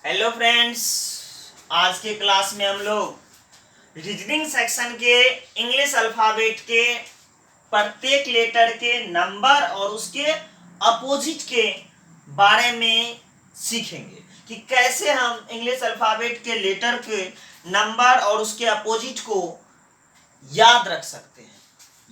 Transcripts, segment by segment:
Hello friends, आज के class में हम लोग रीजनिंग सेक्शन के इंग्लिश अल्फाबेट के प्रत्येक लेटर के नंबर और उसके अपोजिट के बारे में सीखेंगे कि कैसे हम इंग्लिश अल्फाबेट के लेटर के नंबर और उसके अपोजिट को याद रख सकते हैं।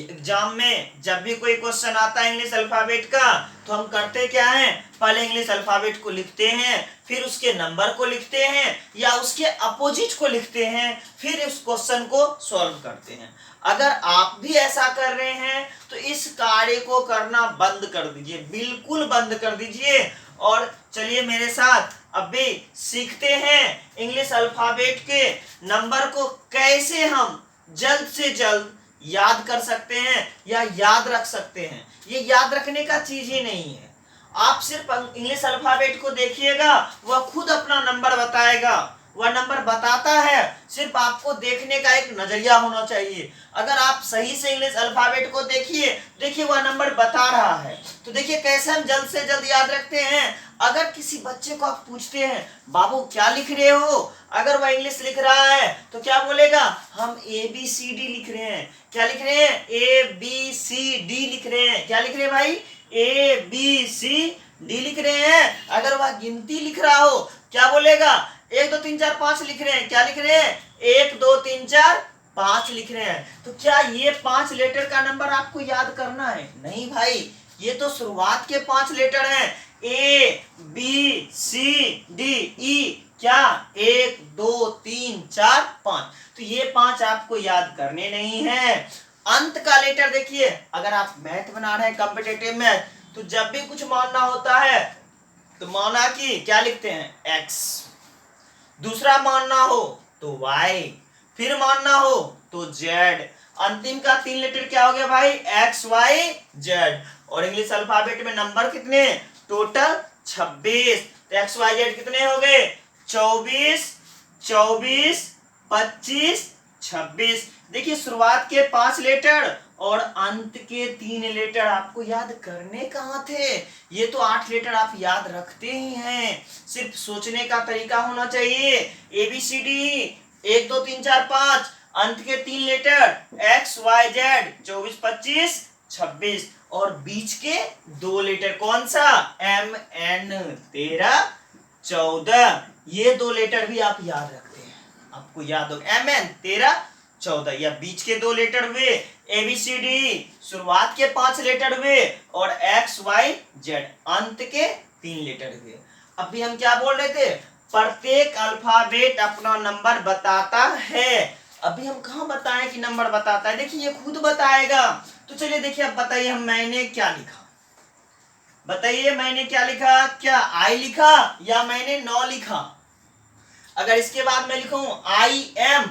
एग्जाम में जब भी कोई क्वेश्चन आता है इंग्लिश अल्फाबेट का, तो हम करते क्या हैं, पहले इंग्लिश अल्फाबेट को लिखते हैं, फिर उसके नंबर को लिखते हैं या उसके अपोजिट को लिखते हैं, फिर उस क्वेश्चन को सॉल्व करते हैं। अगर आप भी ऐसा कर रहे हैं तो इस कार्य को करना बंद कर दीजिए, बिल्कुल बंद कर दीजिए। और चलिए मेरे साथ अभी सीखते हैं इंग्लिश अल्फाबेट के नंबर को कैसे हम जल्द से जल्द याद कर सकते हैं या याद रख सकते हैं। ये याद रखने का चीज ही नहीं है। आप सिर्फ इंग्लिश अल्फाबेट को देखिएगा, वह खुद अपना नंबर बताएगा, वह नंबर बताता है। सिर्फ आपको देखने का एक नजरिया होना चाहिए। अगर आप सही से इंग्लिश अल्फाबेट को देखिए वह नंबर बता रहा है। तो देखिए कैसे हम जल्द से जल्द याद रखते हैं। अगर किसी बच्चे को आप पूछते हैं, बाबू क्या लिख रहे हो, अगर वह इंग्लिश लिख रहा है तो क्या बोलेगा, हम ABCD लिख रहे हैं। क्या लिख रहे हैं, ABCD लिख रहे हैं। क्या लिख रहे हैं भाई, ABCD लिख रहे हैं। अगर वह गिनती लिख रहा हो, क्या बोलेगा, 1 2 3 4 5 लिख रहे हैं। क्या लिख रहे हैं, 1 2 3 4 5 लिख रहे हैं। तो क्या ये 5 लेटर का नंबर आपको याद करना है? नहीं भाई, ये तो शुरुआत के 5 लेटर हैं, ABCDE। क्या, 1 2 3 4 5। तो ये 5 आपको याद करने नहीं है। अंत का लेटर देखिए, अगर आप मैथ बना रहे हैं, कॉम्पिटिटिव मैथ, तो जब भी कुछ मानना होता है तो माना कि क्या लिखते हैं, X। दूसरा मानना हो तो Y, फिर मानना हो तो Z। अंतिम का 3 लेटर क्या हो गया भाई, XYZ। और इंग्लिश अल्फाबेट में नंबर कितने, टोटल 26। तो XYZ कितने हो गए, 24 24 25 26। देखिए शुरुआत के 5 लेटर और अंत के 3 लेटर आपको याद करने कहाँ थे। ये तो 8 लेटर आप याद रखते ही हैं, सिर्फ सोचने का तरीका होना चाहिए। ABCD 1 2 3 4 5, अंत के 3 लेटर XYZ 24 25 26, और बीच के 2 लेटर कौन सा, MN 13 14। ये 2 लेटर भी आप याद रखते हैं, आपको याद हो, MN 13 14, या बीच के 2 लेटर हुए ABCD, शुरुआत के 5 लेटर हुए, और XYZ अंत के 3 लेटर हुए। अभी हम क्या बोल रहे थे, प्रत्येक अल्फाबेट अपना नंबर बताता है। अभी हम कहाँ बताएं कि नंबर बताता है, देखिए ये खुद बताएगा। तो चलिए देखिए, अब बताइए मैंने क्या लिखा, बताइए मैंने क्या लिखा, क्या I लिखा या मैंने 9 लिखा। अगर इसके बाद मैं लिखूं IM,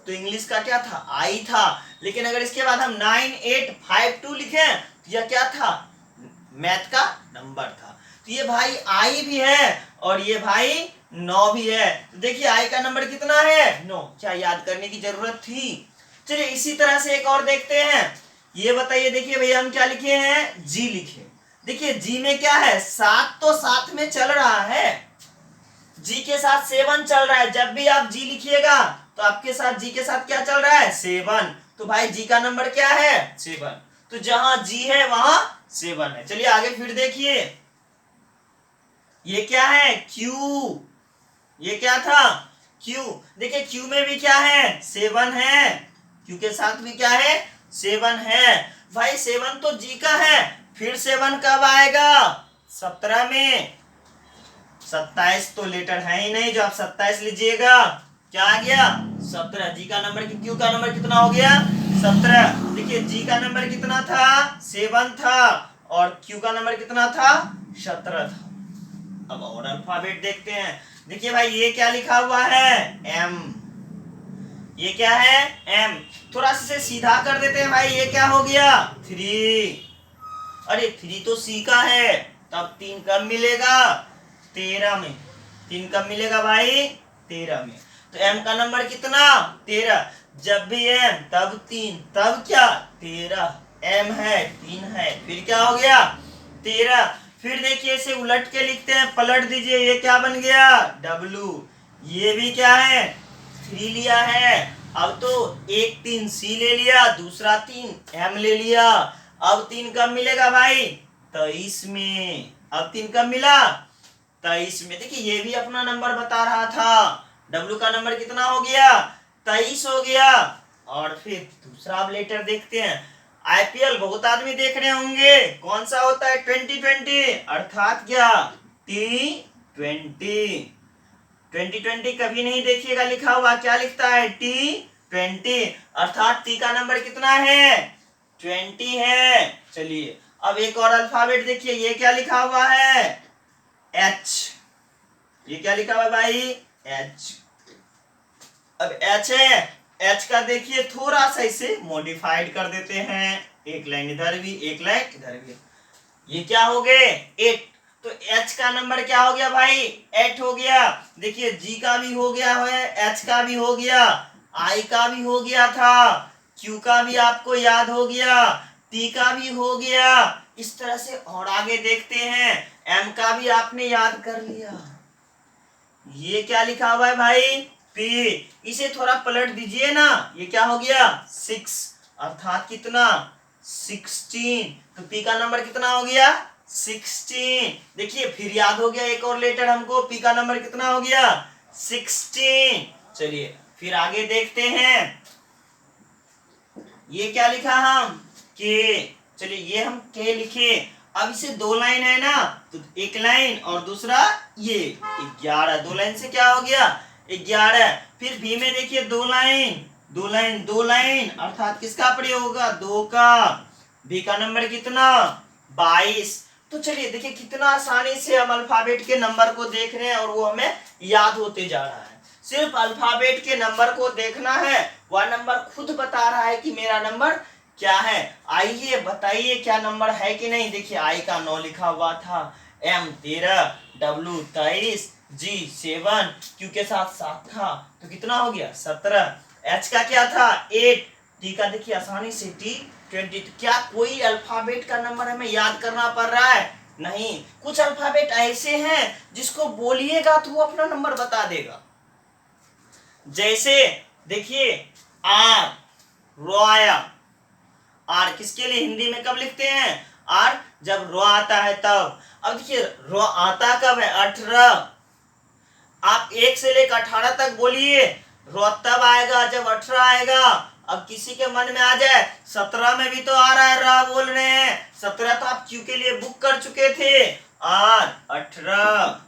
तो इंग्लिश का क्या था, I था। लेकिन अगर इसके बाद हम 9852 लिखें तो यह क्या था, मैथ का नंबर था। तो ये भाई I भी है और ये भाई 9 भी है। तो देखिए I का नंबर कितना है, 9। क्या याद करने की जरूरत थी। चलिए इसी तरह से एक और देखते हैं। ये बताइए, देखिए भैया हम क्या लिखे हैं, G लिखे। देखिए G में क्या है, 7 तो साथ में चल रहा है, G के साथ 7 चल रहा है। जब भी आप G लिखिएगा तो आपके साथ G के साथ क्या चल रहा है, 7। तो भाई G का नंबर क्या है, 7। तो जहां G है वहां 7 है। चलिए आगे फिर देखिए, ये क्या है, Q। ये क्या था, Q। देखिए Q में भी क्या है, 7 है। Q के साथ भी क्या है, 7 है। भाई 7 तो G का है, फिर 7 कब आएगा, 17 में। 27 तो लेटर है ही नहीं जो आप 27 लीजिएगा। क्या आ गया, 17। G का नंबर, Q का नंबर कितना हो गया, 17। देखिए G का नंबर कितना था, 7 था, और Q का नंबर कितना था, 17 था। अब और अल्फाबेट देखते हैं। देखिए भाई ये क्या लिखा हुआ है, M। ये क्या है, M। थोड़ा सा सीधा कर देते हैं भाई, ये क्या हो गया, 3। अरे 3 तो C का है, तब 3 कब मिलेगा, 13 में। 3 कब मिलेगा भाई, 13 में। तो M का नंबर कितना, 13। जब भी M तब 3, तब क्या, 13। M है, 3 है, फिर क्या हो गया, 13। फिर देखिए इसे उलट के लिखते हैं, पलट दीजिए, ये क्या बन गया W, ये भी क्या है 3 लिया है। अब तो एक 3 C ले लिया, दूसरा 3 M ले लिया। अब 3 कब मिलेगा भाई 23 में। अब 3 कब मिला 23 में। देखिए ये भी अपना नंबर बता रहा था, W का नंबर कितना हो गया 23 हो गया। और फिर दूसरा अब लेटर देखते हैं। IPL बहुत आदमी देख रहे होंगे, कौन सा होता है 2020, अर्थात क्या T20। 2020 कभी नहीं देखिएगा लिखा हुआ, क्या लिखता है T20, अर्थात T का नंबर कितना है 20 है। चलिए अब एक और अल्फाबेट देखिए, ये क्या लिखा हुआ है H, ये क्या लिखा हुआ है भाई H। अब H है, H का देखिए थोड़ा सा इसे मॉडिफाइड कर देते हैं, एक लाइन इधर भी एक लाइन इधर भी, ये क्या हो गए 8। तो H का नंबर क्या हो गया भाई 8 हो गया। देखिए G का भी हो गया है, H का भी हो गया, I का भी हो गया था, Q का भी आपको याद हो गया, T का भी हो गया। इस तरह से और आगे देखते हैं, M का भी आपने याद कर लिया। ये क्या लिखा हुआ है भाई P, इसे थोड़ा पलट दीजिए ना, ये क्या हो गया 6, अर्थात कितना 16। तो P का नंबर कितना हो गया 16। देखिए फिर याद हो गया एक और लेटर हमको, P का नंबर कितना हो गया 16। चलिए फिर आगे देखते हैं, ये क्या लिखा हम K। चलिए ये हम K लिखे। अब इसे 2 लाइन है ना, तो एक लाइन और दूसरा ये 11, 2 लाइन से क्या हो गया 11। फिर B में देखिए 2 लाइन 2 लाइन 2 लाइन, अर्थात किसका प्रयोग होगा 2 का। B का नंबर कितना 22। तो चलिए देखिए कितना आसानी से हम अल्फाबेट के नंबर को देख रहे हैं और वो हमें याद होते जा रहा है। सिर्फ अल्फाबेट के नंबर को देखना है, वह नंबर खुद बता रहा है कि मेरा नंबर क्या है। आइए बताइए क्या नंबर है कि नहीं। देखिए I का 9 लिखा हुआ था, M 13, W 23, G 7, Q के साथ 7 था, तो कितना हो गया 17। H का क्या था 8, T का देखिए आसानी से T20। तो क्या कोई अल्फाबेट का नंबर हमें याद करना पड़ रहा है, नहीं। कुछ अल्फाबेट ऐसे हैं जिसको बोलिएगा तो वो अपना नंबर बता देगा। जैसे देखिए R, रो आया, R किसके लिए हिंदी में कब लिखते हैं R, जब रो आता है तब। अब देखिए रो आता कब है 18, आप 1 से लेकर 18 तक बोलिए, रो तब आएगा जब 18 आएगा। अब किसी के मन में आ जाए 17 में भी तो आ रहा है रा बोल रहे हैं, 17 तो आप क्यू के लिए बुक कर चुके थे, R 18।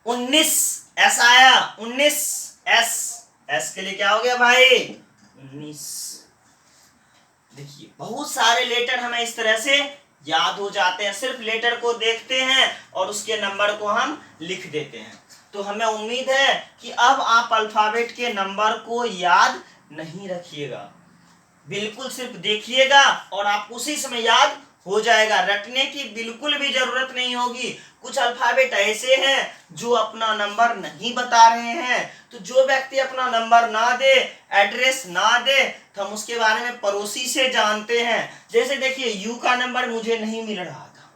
19 S आया, 19 S के लिए क्या हो गया भाई 19। देखिए बहुत सारे लेटर हमें इस तरह से याद हो जाते हैं, सिर्फ लेटर को देखते हैं और उसके नंबर को हम लिख देते हैं। तो हमें उम्मीद है कि अब आप अल्फाबेट के नंबर को याद नहीं रखिएगा, बिल्कुल सिर्फ देखिएगा और आप उसी समय याद हो जाएगा, रटने की बिल्कुल भी जरूरत नहीं होगी। कुछ अल्फाबेट ऐसे हैं जो अपना नंबर नहीं बता रहे हैं, तो जो व्यक्ति अपना नंबर ना दे, एड्रेस ना दे, तो हम उसके बारे में पड़ोसी से जानते हैं। जैसे देखिए यू का नंबर मुझे नहीं मिल रहा था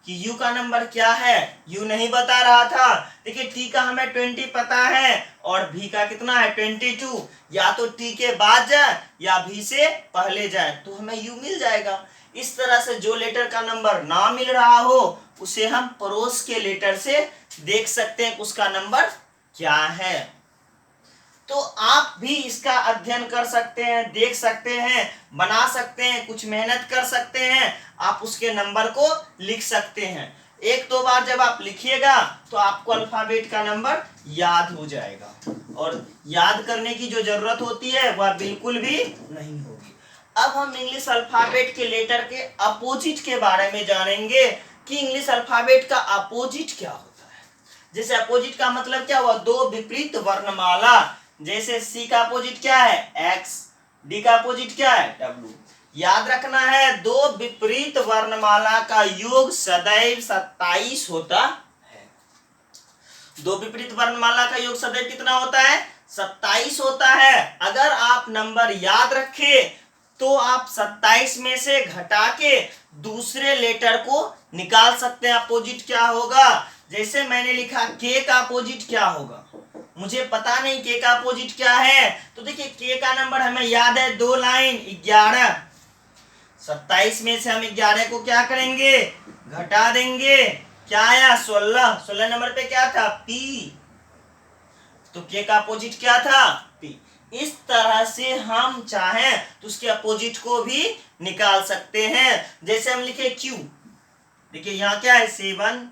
कि यू का नंबर क्या है, यू नहीं बता रहा था। देखिए टी का हमें 20 पता है और भी का कितना है 22, या तो टी के बाद जाए या भी से पहले जाए तो हमें यू मिल जाएगा। इस तरह से जो लेटर का नंबर ना मिल रहा हो उसे हम पड़ोस के लेटर से देख सकते हैं उसका नंबर क्या है। तो आप भी इसका अध्ययन कर सकते हैं, देख सकते हैं, बना सकते हैं, कुछ मेहनत कर सकते हैं, आप उसके नंबर को लिख सकते हैं। 1-2 बार जब आप लिखिएगा तो आपको अल्फाबेट का नंबर याद हो जाएगा और याद करने की जो जरूरत होती है वह बिल्कुल भी नहीं होगी। अब हम इंग्लिश अल्फाबेट के लेटर के अपोजिट के बारे में जानेंगे कि इंग्लिश अल्फाबेट का अपोजिट क्या होता है। जैसे अपोजिट का मतलब क्या हुआ, 2 विपरीत वर्णमाला। जैसे C का अपोजिट क्या है X, D का अपोजिट क्या है W। याद रखना है 2 विपरीत वर्णमाला का योग सदैव 27 होता है। 2 विपरीत वर्णमाला का योग सदैव कितना होता है 27 होता है। अगर आप नंबर याद रखें तो आप 27 में से घटा के दूसरे लेटर को निकाल सकते हैं। अपोजिट क्या होगा, जैसे मैंने लिखा के का अपोजिट क्या होगा, मुझे पता नहीं के का अपोजिट क्या है, तो देखिए के का नंबर हमें याद है 2 लाइन 11। 27 में से हम 11 को क्या करेंगे, घटा देंगे, क्या आया 16। 16 नंबर पे क्या था, पी, तो के का अपोजिट क्या था, पी। इस तरह से हम चाहें तो उसके अपोजिट को भी निकाल सकते हैं। जैसे हम लिखे क्यू, देखिए यहाँ क्या है 7,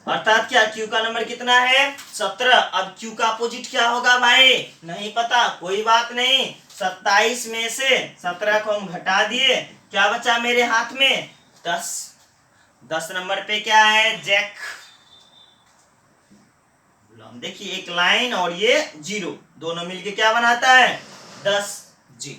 अर्थात क्या क्यू का नंबर कितना है 17। अब क्यू का अपोजिट क्या होगा भाई, नहीं पता, कोई बात नहीं। 27 में से 17 को हम घटा दिए, क्या बचा मेरे हाथ में 10। 10 नंबर पे क्या है, जैक। देखिए एक लाइन और ये 0 दोनों मिलके क्या बनाता है 10 जी।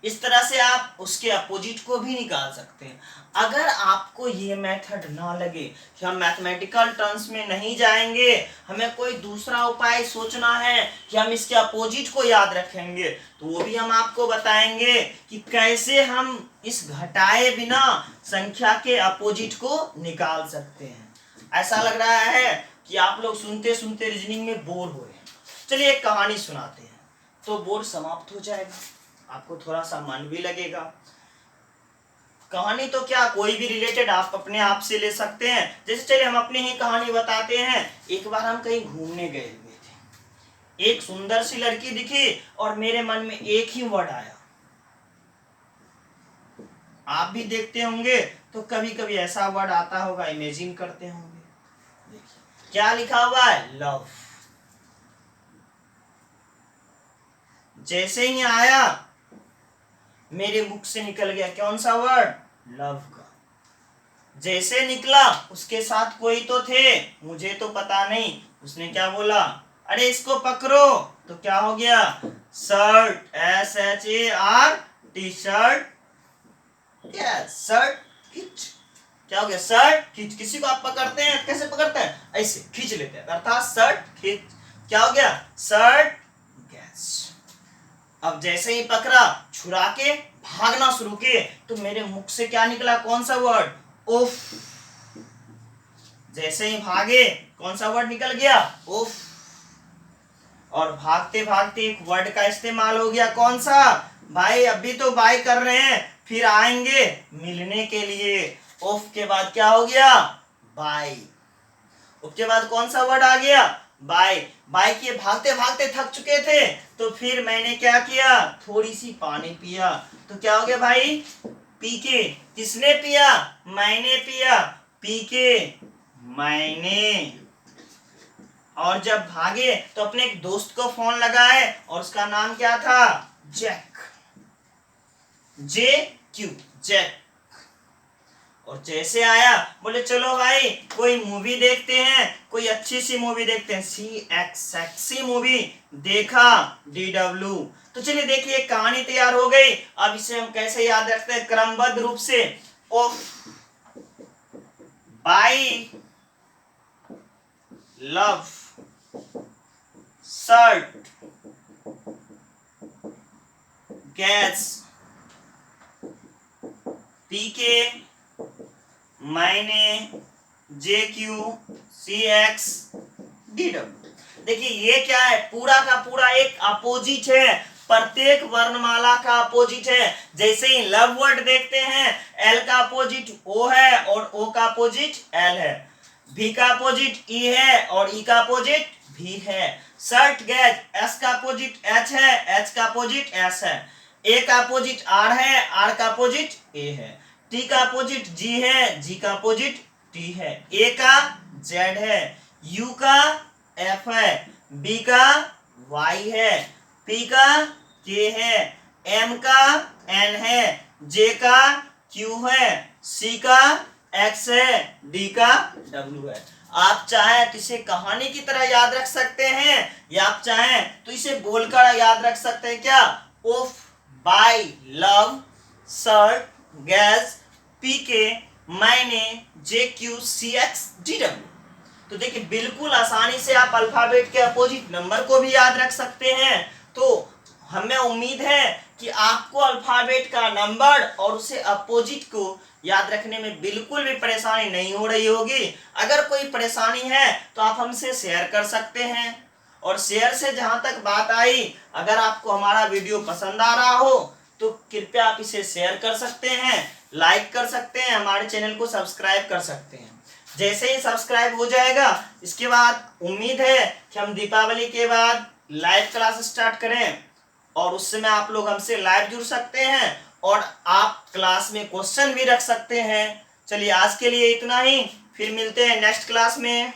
इस तरह से आप उसके अपोजिट को भी निकाल सकते हैं। अगर आपको ये मेथड ना लगे कि हम मैथमेटिकल टर्म्स में नहीं जाएंगे, हमें कोई दूसरा उपाय सोचना है कि हम इसके अपोजिट को याद रखेंगे, तो वो भी हम आपको बताएंगे कि कैसे हम इस घटाए बिना संख्या के अपोजिट को निकाल सकते हैं। ऐसा लग रहा है कि आप लोग सुनते सुनते रीजनिंग में बोर हो रहे हैं। चलिए एक कहानी सुनाते हैं तो बोर समाप्त हो जाएगा, आपको थोड़ा सा मन भी लगेगा। कहानी तो क्या, कोई भी रिलेटेड आप अपने आप से ले सकते हैं। जैसे चलिए हम अपनी ही कहानी बताते हैं। एक बार हम कहीं घूमने गए हुए थे, एक सुंदर सी लड़की दिखी और मेरे मन में एक ही वर्ड आया। आप भी देखते होंगे तो कभी कभी ऐसा वर्ड आता होगा, इमेजिन करते होंगे। देखिए क्या लिखा हुआ है, लव। जैसे ही आया मेरे मुख से निकल गया कौन सा वर्ड, लव का। जैसे निकला उसके साथ कोई तो थे, मुझे तो पता नहीं, उसने क्या बोला, अरे इसको पकड़ो, तो क्या हो गया, शर्ट, SHART, शर्ट। क्या शर्ट खींच, क्या हो गया, शर्ट खींच। किसी को आप पकड़ते हैं, कैसे पकड़ते हैं, ऐसे खींच लेते हैं, अर्थात शर्ट खींच, क्या हो गया, शर्ट गैस। अब जैसे ही पकड़ा, छुरा के भागना शुरू किए, तो मेरे मुख से क्या निकला, कौन सा वर्ड, उफ। जैसे ही भागे कौन सा वर्ड निकल गया, उफ। और भागते भागते एक वर्ड का इस्तेमाल हो गया, कौन सा भाई, अभी तो बाय कर रहे हैं, फिर आएंगे मिलने के लिए। उफ के बाद क्या हो गया, बाय। उफ के बाद कौन सा वर्ड आ गया, बाय। बाय किए, भागते भागते थक चुके थे, तो फिर मैंने क्या किया, थोड़ी सी पानी पिया, तो क्या हो गया भाई, पी के। किसने पिया, मैंने पिया, पी के मैंने। और जब भागे तो अपने एक दोस्त को फोन लगाए और उसका नाम क्या था, जैक, JQ, जैक। और जैसे आया बोले चलो भाई कोई मूवी देखते हैं, कोई अच्छी सी मूवी देखते हैं, सेक्सी मूवी देखा, DW। तो चलिए देखिए कहानी तैयार हो गई। अब इसे हम कैसे याद रखते हैं, क्रमबद्ध रूप से, off, by, love, shirt, gas, PK, मैंने, JQ, CX, DW। देखिए ये क्या है, पूरा का पूरा एक अपोजिट है, प्रत्येक वर्णमाला का अपोजिट है। जैसे ही लव वर्ड देखते हैं, L का अपोजिट O है और O का अपोजिट L है, V का अपोजिट E है और E का अपोजिट V है। शर्ट, गैस, S का अपोजिट H है, H का अपोजिट S है, A का अपोजिट R है, R का अपोजिट A है, T का अपोजिट G है, G का अपोजिट T है, A का Z है, U का F है, B का Y है, P का K है, M का N है, J का Q है, C का X है, D का W है। आप चाहें तो इसे कहानी की तरह याद रख सकते हैं, या आप चाहें तो इसे बोलकर याद रख सकते हैं, क्या, off, by, love, shirt, gas, PK, मैंने, JQ, CX, DW। तो देखिए बिल्कुल आसानी से आप अल्फाबेट के अपोजिट नंबर को भी याद रख सकते हैं। तो हमें उम्मीद है कि आपको अल्फाबेट का नंबर और उसे अपोजिट को याद रखने में बिल्कुल भी परेशानी नहीं हो रही होगी। अगर कोई परेशानी है तो आप हमसे शेयर कर सकते हैं। और शेयर से जहां तक बात आई, अगर आपको हमारा वीडियो पसंद आ रहा हो तो कृपया आप इसे शेयर कर सकते हैं, लाइक कर सकते हैं, हमारे चैनल को सब्सक्राइब कर सकते हैं। जैसे ही सब्सक्राइब हो जाएगा, इसके बाद उम्मीद है कि हम दीपावली के बाद लाइव क्लास स्टार्ट करें और उस समय आप लोग हमसे लाइव जुड़ सकते हैं और आप क्लास में क्वेश्चन भी रख सकते हैं। चलिए आज के लिए इतना ही, फिर मिलते हैं नेक्स्ट क्लास में।